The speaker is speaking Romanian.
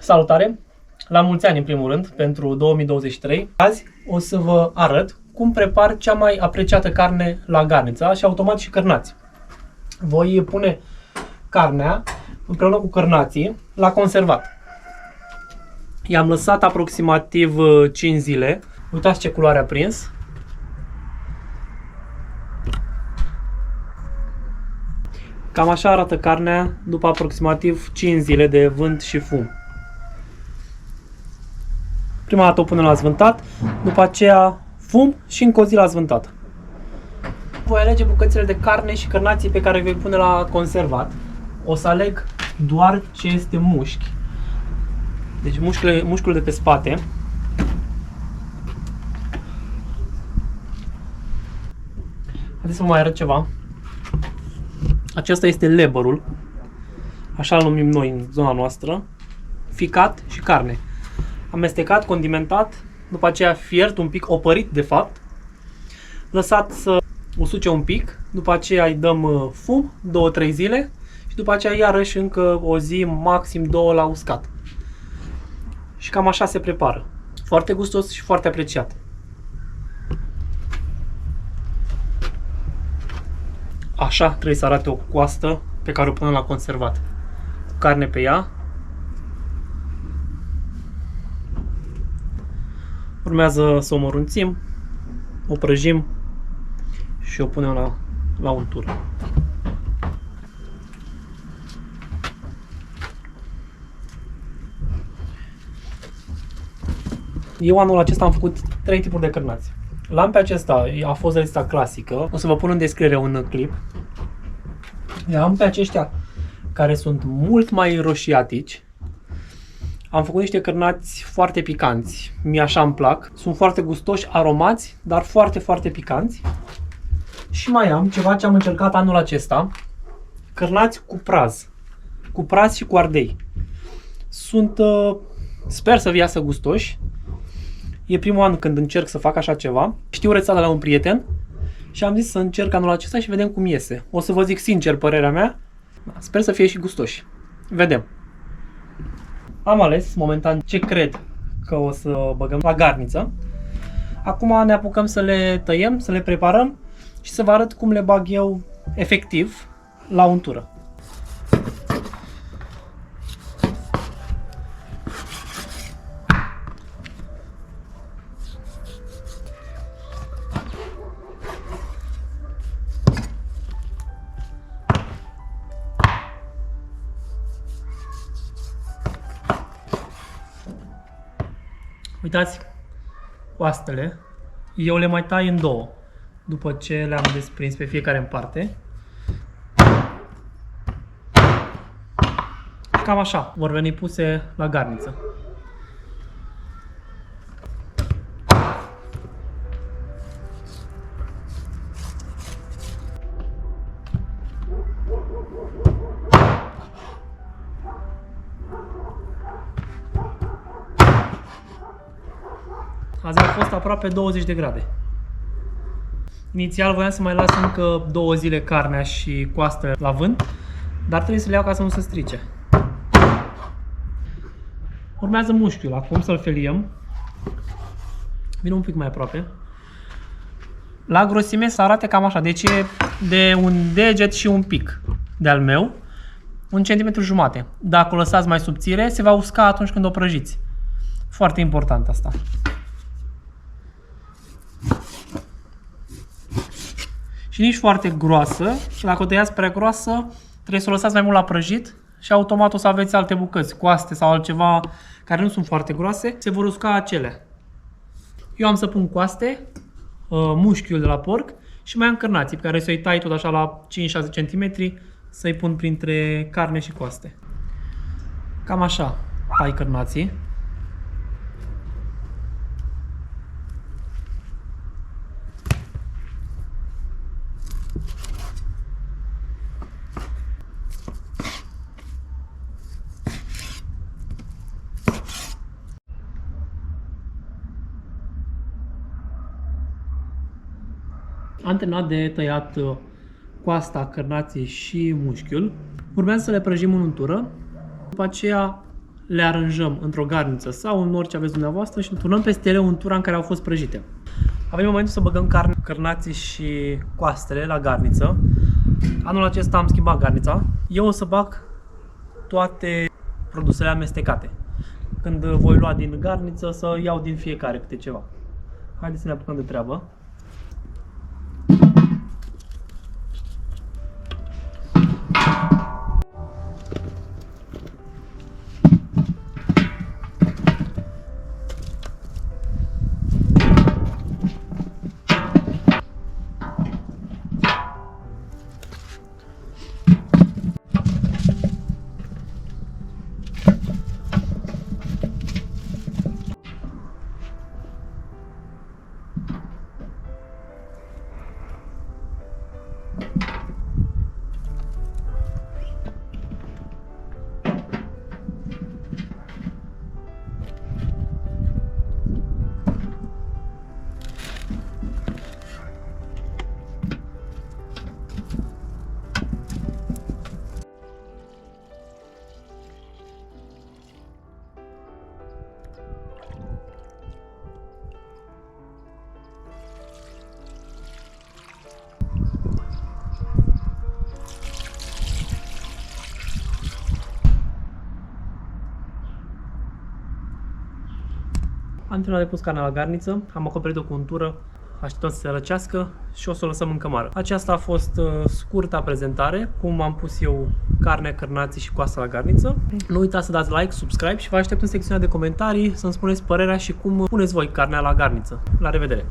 Salutare! La mulți ani în primul rând, pentru 2023. Azi o să vă arăt cum prepar cea mai apreciată carne la garniță și automat și cărnați. Voi pune carnea împreună cu cărnații la conservat. I-am lăsat aproximativ 5 zile. Uitați ce culoare a prins. Cam așa arată carnea după aproximativ 5 zile de vânt și fum. Prima dată o punem la zvântat, după aceea fum și încă o zi la zvântat. Voi alege bucățile de carne și cărnații pe care îi voi pune la conservat. O să aleg doar ce este mușchi. Deci mușchiul de pe spate. Haideți să vă mai arăt ceva. Acesta este leberul, așa îl numim noi în zona noastră, ficat și carne. Amestecat, condimentat, după aceea fiert un pic, opărit de fapt, lăsat să usuce un pic, după aceea îi dăm fum 2-3 zile și după aceea iarăși încă o zi, maxim 2 la uscat. Și cam așa se prepară. Foarte gustos și foarte apreciat. Așa trebuie să arate o coastă pe care o punem la conservat. Cu carne pe ea. Urmează să o mărunțim, o prăjim și o punem la untură. Eu anul acesta am făcut 3 tipuri de cărnați. L-am pe acesta, a fost rețeta clasică, o să vă pun în descriere un clip. Am pe aceștia care sunt mult mai roșiatici. Am făcut niște cărnați foarte picanți, mie așa îmi plac. Sunt foarte gustoși, aromați, dar foarte, foarte picanți. Și mai am ceva ce am încercat anul acesta, cărnați cu praz. Cu praz și cu ardei. Sunt, sper să vi iasă gustoși. E primul an când încerc să fac așa ceva. Știu rețeta de la un prieten și am zis să încerc anul acesta și vedem cum iese. O să vă zic sincer părerea mea. Sper să fie și gustoși. Vedem. Am ales momentan ce cred că o să băgăm la garniță. Acum ne apucăm să le tăiem, să le preparăm și să vă arăt cum le bag eu efectiv la untură. Uitați coastele, eu le mai tai în două, după ce le-am desprins pe fiecare în parte. Și cam așa vor veni puse la garniță. Azi a fost aproape 20 de grade. Inițial voiam să mai las încă 2 zile carnea și coastele la vânt, dar trebuie să le iau ca să nu se strice. Urmează mușchiul, acum să-l feliem. Vin un pic mai aproape. La grosime să arate cam așa, deci e de un deget și un pic de-al meu, 1,5 cm. Dacă o lăsați mai subțire, se va usca atunci când o prăjiți. Foarte important asta. Și nici foarte groasă, și dacă o tăiați prea groasă, trebuie să o lăsați mai mult la prăjit și automat o să aveți alte bucăți, coaste sau altceva care nu sunt foarte groase, se vor usca acelea. Eu am să pun coaste, mușchiul de la porc și mai am cărnații pe care să-i tai tot așa la 5-6 cm, să-i pun printre carne și coaste. Cam așa tai cărnații. Am terminat de tăiat coasta, cărnații și mușchiul. Urmează să le prăjim în untură. După aceea le aranjăm într-o garniță sau în orice aveți dumneavoastră și turnăm peste ele untura în care au fost prăjite. A venit momentul să băgăm carne, cârnații și coastele la garniță. Anul acesta am schimbat garnița. Eu o să bag toate produsele amestecate. Când voi lua din garniță, să iau din fiecare câte ceva. Haideți să ne apucăm de treabă. Am terminat de pus carnea la garniță, am acoperit-o cu untură, așteptăm să se răcească și o să o lăsăm în cămară. Aceasta a fost scurta prezentare, cum am pus eu carnea, cârnații și coasta la garniță. Nu uitați să dați like, subscribe și vă aștept în secțiunea de comentarii să-mi spuneți părerea și cum puneți voi carnea la garniță. La revedere!